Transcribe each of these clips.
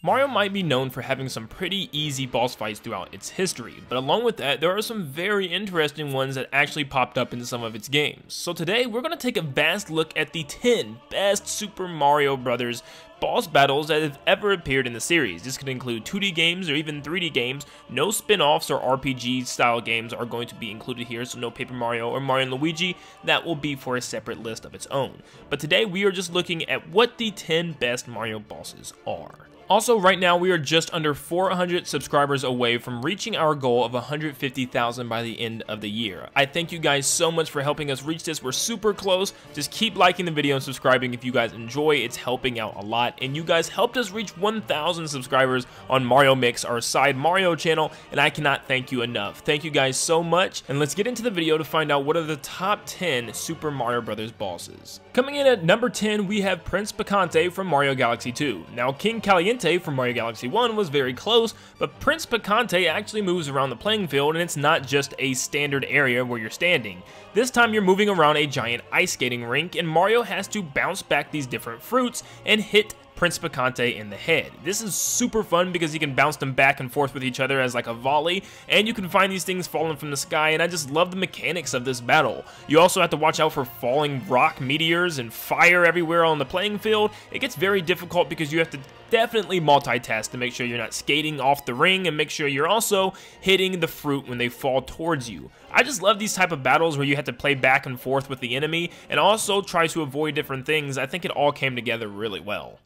Mario might be known for having some pretty easy boss fights throughout its history, but along with that, there are some very interesting ones that actually popped up in some of its games. So today, we're going to take a vast look at the 10 best Super Mario Bros. Boss battles that have ever appeared in the series. This could include 2D games or even 3D games. No spin-offs or RPG style games are going to be included here, so no Paper Mario or Mario & Luigi. That will be for a separate list of its own. But today we are just looking at what the 10 best Mario bosses are. Also, right now, we are just under 400 subscribers away from reaching our goal of 150,000 by the end of the year. I thank you guys so much for helping us reach this. We're super close. Just keep liking the video and subscribing if you guys enjoy. It's helping out a lot. And you guys helped us reach 1,000 subscribers on Mario Mix, our side Mario channel, and I cannot thank you enough. Thank you guys so much. And let's get into the video to find out what are the top 10 Super Mario Bros. Bosses. Coming in at number 10, we have Prince Pikante from Mario Galaxy 2. Now, King Caliente from Mario Galaxy 1 was very close, but Prince Pikante actually moves around the playing field, and it's not just a standard area where you're standing. This time you're moving around a giant ice skating rink, and Mario has to bounce back these different fruits and hit Prince Pikante in the head. This is super fun because you can bounce them back and forth with each other as like a volley, and you can find these things falling from the sky, and I just love the mechanics of this battle. You also have to watch out for falling rock meteors and fire everywhere on the playing field. It gets very difficult because you have to definitely multitask to make sure you're not skating off the ring and make sure you're also hitting the fruit when they fall towards you. I just love these type of battles where you have to play back and forth with the enemy and also try to avoid different things. I think it all came together really well.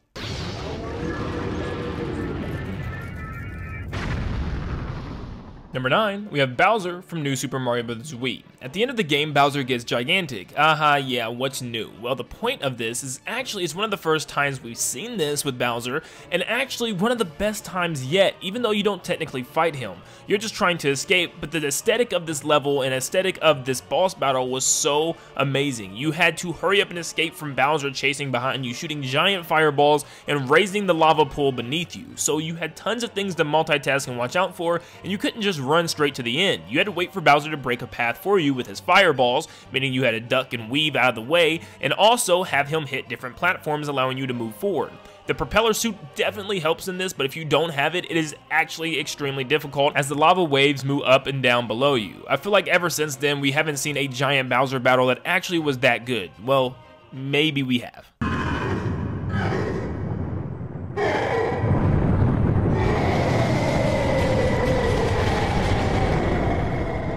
Number 9, we have Bowser from New Super Mario Bros. Wii. At the end of the game, Bowser gets gigantic. Yeah, what's new? Well, the point of this is actually it's one of the first times we've seen this with Bowser, and actually one of the best times yet, even though you don't technically fight him. You're just trying to escape, but the aesthetic of this level and aesthetic of this boss battle was so amazing. You had to hurry up and escape from Bowser chasing behind you, shooting giant fireballs and raising the lava pool beneath you. So you had tons of things to multitask and watch out for, and you couldn't just run straight to the end. You had to wait for Bowser to break a path for you with his fireballs, meaning you had to duck and weave out of the way, and also have him hit different platforms, allowing you to move forward. The propeller suit definitely helps in this, but if you don't have it, it is actually extremely difficult as the lava waves move up and down below you. I feel like ever since then, we haven't seen a giant Bowser battle that actually was that good. Well, maybe we have.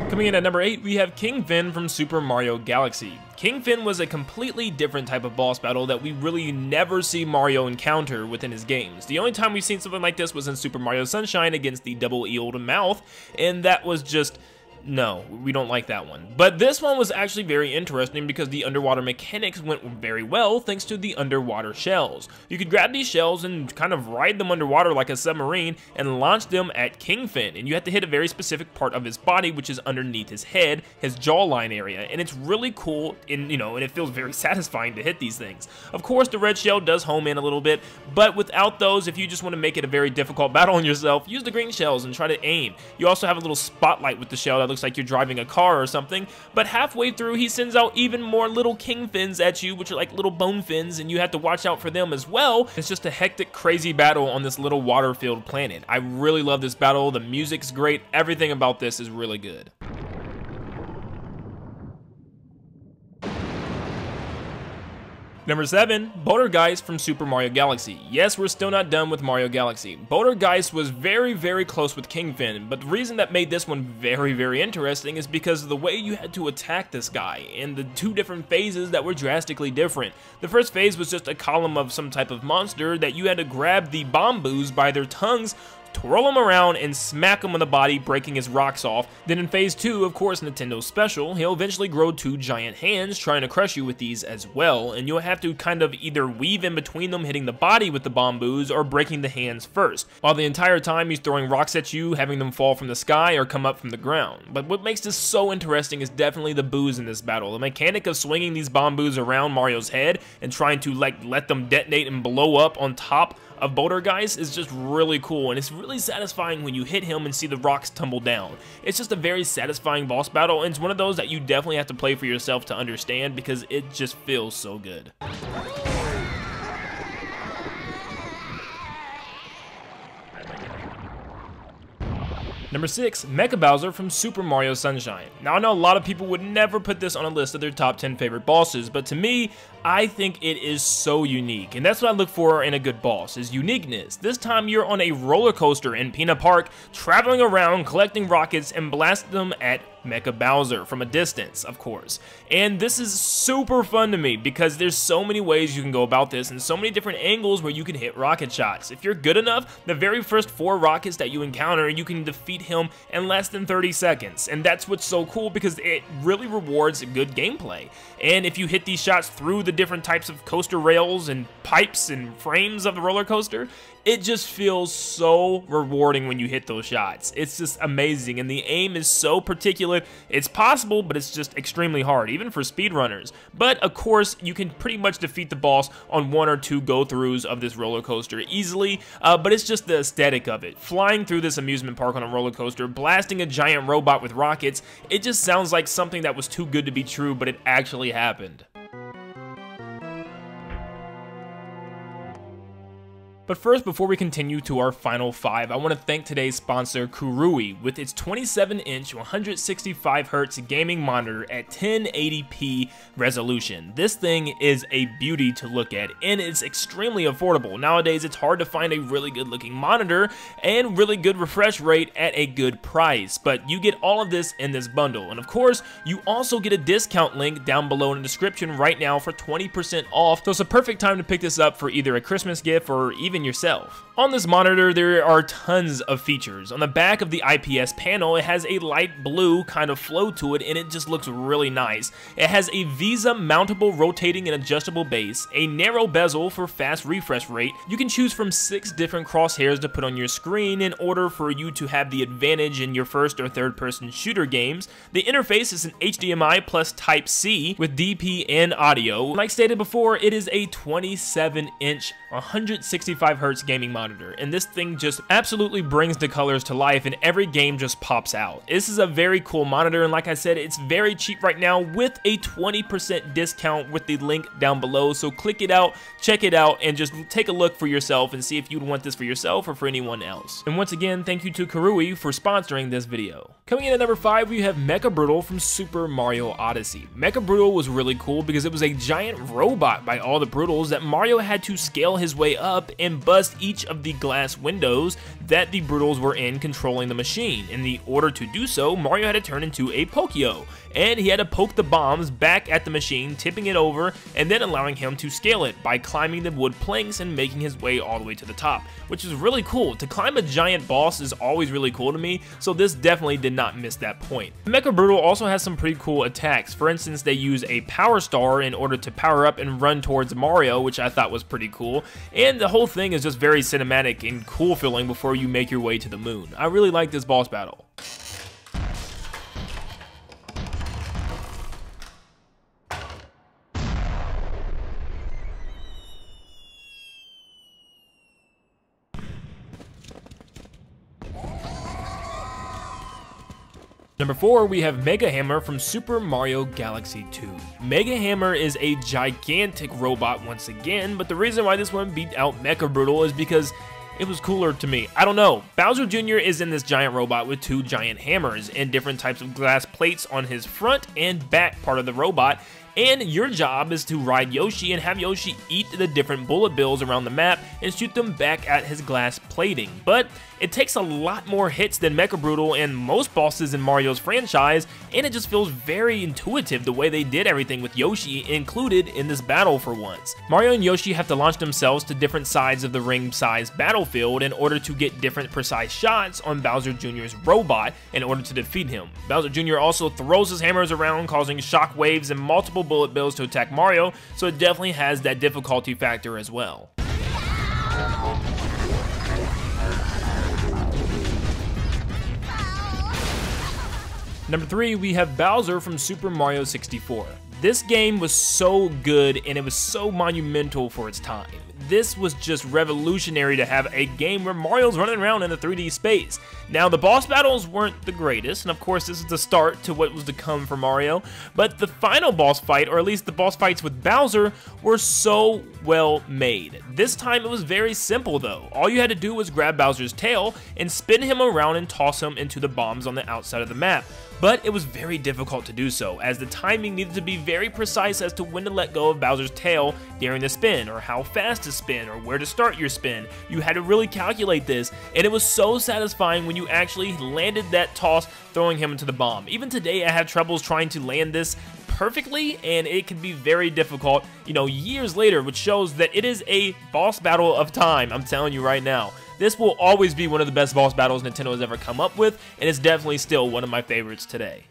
Coming in at number 8, we have King Fin from Super Mario Galaxy. King Fin was a completely different type of boss battle that we really never see Mario encounter within his games. The only time we've seen something like this was in Super Mario Sunshine against the double-eeled mouth, and that was just... no, we don't like that one. But this one was actually very interesting because the underwater mechanics went very well thanks to the underwater shells. You could grab these shells and kind of ride them underwater like a submarine and launch them at King Fin, and you have to hit a very specific part of his body, which is underneath his head, his jawline area, and it's really cool and it feels very satisfying to hit these things. Of course, the red shell does home in a little bit, but without those, if you just want to make it a very difficult battle on yourself, use the green shells and try to aim. You also have a little spotlight with the shell that looks like you're driving a car or something, but halfway through he sends out even more little king fins at you, which are like little bone fins, and you have to watch out for them as well. It's just a hectic, crazy battle on this little water-filled planet. I really love this battle. The music's great. Everything about this is really good. Number 7, Bouldergeist from Super Mario Galaxy. Yes, we're still not done with Mario Galaxy. Bouldergeist was very, very close with King Fin, but the reason that made this one very, very interesting is because of the way you had to attack this guy, and the two different phases that were drastically different. The first phase was just a column of some type of monster that you had to grab the bamboos by their tongues, twirl him around, and smack him on the body, breaking his rocks off. Then in phase 2, of course Nintendo's special, he'll eventually grow 2 giant hands trying to crush you with these as well, and you'll have to kind of either weave in between them, hitting the body with the bamboos, or breaking the hands first, while the entire time he's throwing rocks at you, having them fall from the sky or come up from the ground. But what makes this so interesting is definitely the boos in this battle. The mechanic of swinging these bamboos around Mario's head and trying to let them detonate and blow up on top of Bouldergeist is just really cool, and it's really satisfying when you hit him and see the rocks tumble down. It's just a very satisfying boss battle, and it's one of those that you definitely have to play for yourself to understand because it just feels so good. Number 6, Mecha Bowser from Super Mario Sunshine. Now I know a lot of people would never put this on a list of their top 10 favorite bosses, but to me, I think it is so unique, and that's what I look for in a good boss, is uniqueness. This time you're on a roller coaster in Peanut Park, traveling around, collecting rockets, and blasting them at Mecha Bowser from a distance, of course. And this is super fun to me because there's so many ways you can go about this and so many different angles where you can hit rocket shots. If you're good enough, the very first 4 rockets that you encounter, you can defeat him in less than 30 seconds. And that's what's so cool because it really rewards good gameplay. And if you hit these shots through the different types of coaster rails and pipes and frames of the roller coaster, it just feels so rewarding when you hit those shots. It's just amazing, and the aim is so particular. It's possible, but it's just extremely hard, even for speedrunners. But of course, you can pretty much defeat the boss on 1 or 2 go-throughs of this roller coaster easily, but it's just the aesthetic of it. Flying through this amusement park on a roller coaster, blasting a giant robot with rockets, it just sounds like something that was too good to be true, but it actually happened. But first, before we continue to our final 5, I want to thank today's sponsor, Kurui, with its 27-inch 165Hz gaming monitor at 1080p resolution. This thing is a beauty to look at, and it's extremely affordable. Nowadays, it's hard to find a really good looking monitor and really good refresh rate at a good price, but you get all of this in this bundle. And of course, you also get a discount link down below in the description right now for 20% off, so it's a perfect time to pick this up for either a Christmas gift or even yourself. On this monitor, there are tons of features. On the back of the IPS panel, it has a light blue kind of flow to it, and it just looks really nice. It has a VISA mountable rotating and adjustable base, a narrow bezel for fast refresh rate. You can choose from 6 different crosshairs to put on your screen in order for you to have the advantage in your first or third person shooter games. The interface is an HDMI plus Type-C with DP and audio. Like stated before, it is a 27-inch 165Hz gaming monitor, and this thing just absolutely brings the colors to life, and every game just pops out. This is a very cool monitor, and like I said, it's very cheap right now with a 20% discount with the link down below, so click it out, check it out, and just take a look for yourself and see if you'd want this for yourself or for anyone else. And once again, thank you to Kurui for sponsoring this video. Coming in at number 5, we have Mecha Broodal from Super Mario Odyssey. Mecha Broodal was really cool because it was a giant robot by all the Broodals that Mario had to scale his way up and bust each of the glass windows that the Broodals were in controlling the machine. In the order to do so, Mario had to turn into a Pokio, and he had to poke the bombs back at the machine, tipping it over, and then allowing him to scale it by climbing the wood planks and making his way all the way to the top, which is really cool. To climb a giant boss is always really cool to me, so this definitely did not miss that point. Mecha Broodal also has some pretty cool attacks. For instance, they use a power star in order to power up and run towards Mario, which I thought was pretty cool, and the whole thing is just very cinematic and cool feeling before you make your way to the moon. I really like this boss battle. Number 4, we have Megahammer from Super Mario Galaxy 2. Megahammer is a gigantic robot once again, but the reason why this one beat out Mecha Broodal is because it was cooler to me. I don't know. Bowser Jr. is in this giant robot with 2 giant hammers and different types of glass plates on his front and back part of the robot, and your job is to ride Yoshi and have Yoshi eat the different bullet bills around the map and shoot them back at his glass plating. But it takes a lot more hits than Mecha Broodal and most bosses in Mario's franchise, and it just feels very intuitive the way they did everything with Yoshi included in this battle for once. Mario and Yoshi have to launch themselves to different sides of the ring-sized battlefield in order to get different precise shots on Bowser Jr.'s robot in order to defeat him. Bowser Jr. also throws his hammers around, causing shock waves and multiple bullet bills to attack Mario, so it definitely has that difficulty factor as well. Number 3, we have Bowser from Super Mario 64. This game was so good and it was so monumental for its time. this was just revolutionary to have a game where Mario's running around in a 3D space. Now, the boss battles weren't the greatest, and of course this is the start to what was to come for Mario, but the final boss fight, or at least the boss fights with Bowser, were so well made. This time it was very simple though. All you had to do was grab Bowser's tail and spin him around and toss him into the bombs on the outside of the map. But it was very difficult to do so, as the timing needed to be very precise as to when to let go of Bowser's tail during the spin, or how fast to spin, or where to start your spin. You had to really calculate this, and it was so satisfying when you actually landed that toss, throwing him into the bomb. Even today I have troubles trying to land this perfectly, and it can be very difficult, you know, years later, which shows that it is a boss battle of time, I'm telling you right now. This will always be one of the best boss battles Nintendo has ever come up with, and it's definitely still one of my favorites today.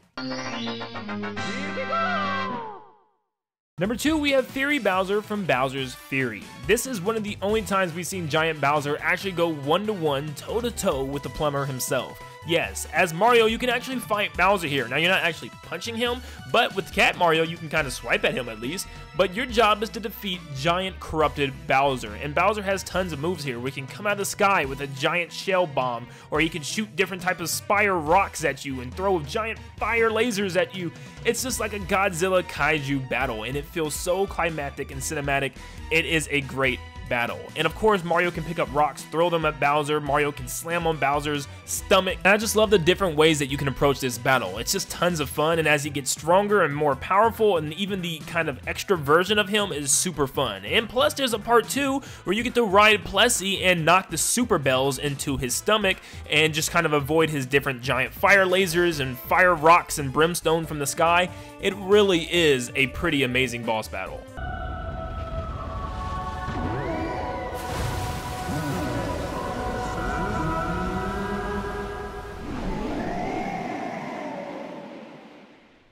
Number 2, we have Theory Bowser from Bowser's Fury. This is one of the only times we've seen Giant Bowser actually go one-to-one, toe-to-toe with the plumber himself. Yes, as Mario, you can actually fight Bowser here. Now, you're not actually punching him, but with Cat Mario, you can kind of swipe at him at least. But your job is to defeat giant corrupted Bowser. And Bowser has tons of moves here. We can come out of the sky with a giant shell bomb, or he can shoot different types of spire rocks at you and throw giant fire lasers at you. It's just like a Godzilla kaiju battle, and it feels so climactic and cinematic. It is a great battle. And of course, Mario can pick up rocks, throw them at Bowser. Mario can slam on Bowser's stomach. And I just love the different ways that you can approach this battle. It's just tons of fun, and as he gets stronger and more powerful, and even the kind of extra version of him is super fun. And plus, there's a part 2 where you get to ride Plessy and knock the super bells into his stomach and just kind of avoid his different giant fire lasers and fire rocks and brimstone from the sky. It really is a pretty amazing boss battle.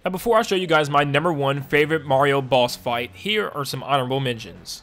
Now, before I show you guys my number 1 favorite Mario boss fight, here are some honorable mentions.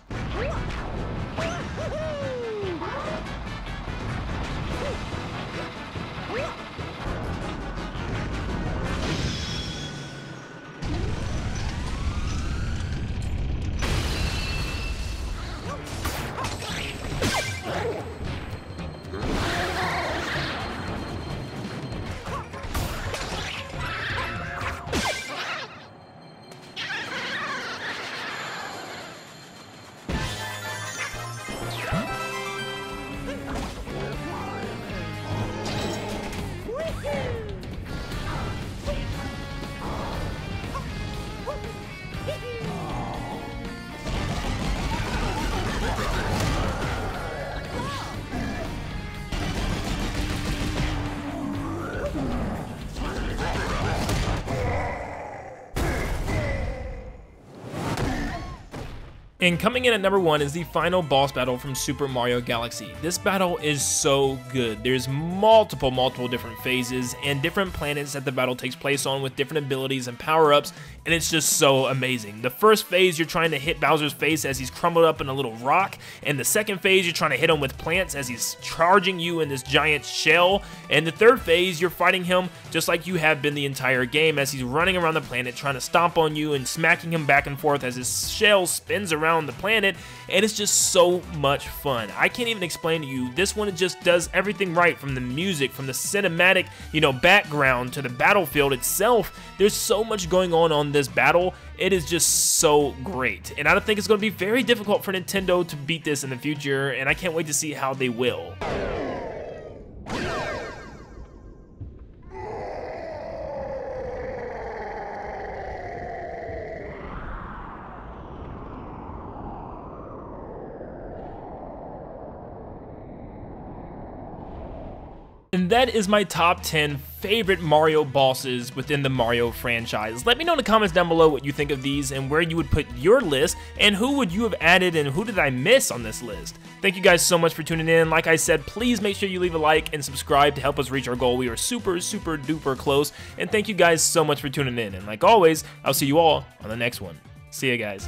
And coming in at number 1 is the final boss battle from Super Mario Galaxy. This battle is so good. There's multiple different phases and different planets that the battle takes place on with different abilities and power-ups, and it's just so amazing. The first phase, you're trying to hit Bowser's face as he's crumbled up in a little rock, and the second phase, you're trying to hit him with plants as he's charging you in this giant shell, and the third phase, you're fighting him just like you have been the entire game as he's running around the planet trying to stomp on you and smacking him back and forth as his shell spins around the planet, and it's just so much fun. I can't even explain to you. This one just does everything right, from the music, from the cinematic, background to the battlefield itself. There's so much going on this battle. It is just so great, and I think it's going to be very difficult for Nintendo to beat this in the future, and I can't wait to see how they will. And that is my top 10 favorite Mario bosses within the Mario franchise. Let me know in the comments down below what you think of these and where you would put your list, and who would you have added and who did I miss on this list. Thank you guys so much for tuning in. Like I said, please make sure you leave a like and subscribe to help us reach our goal. We are super duper close, and thank you guys so much for tuning in. And like always, I'll see you all on the next one. See ya, guys.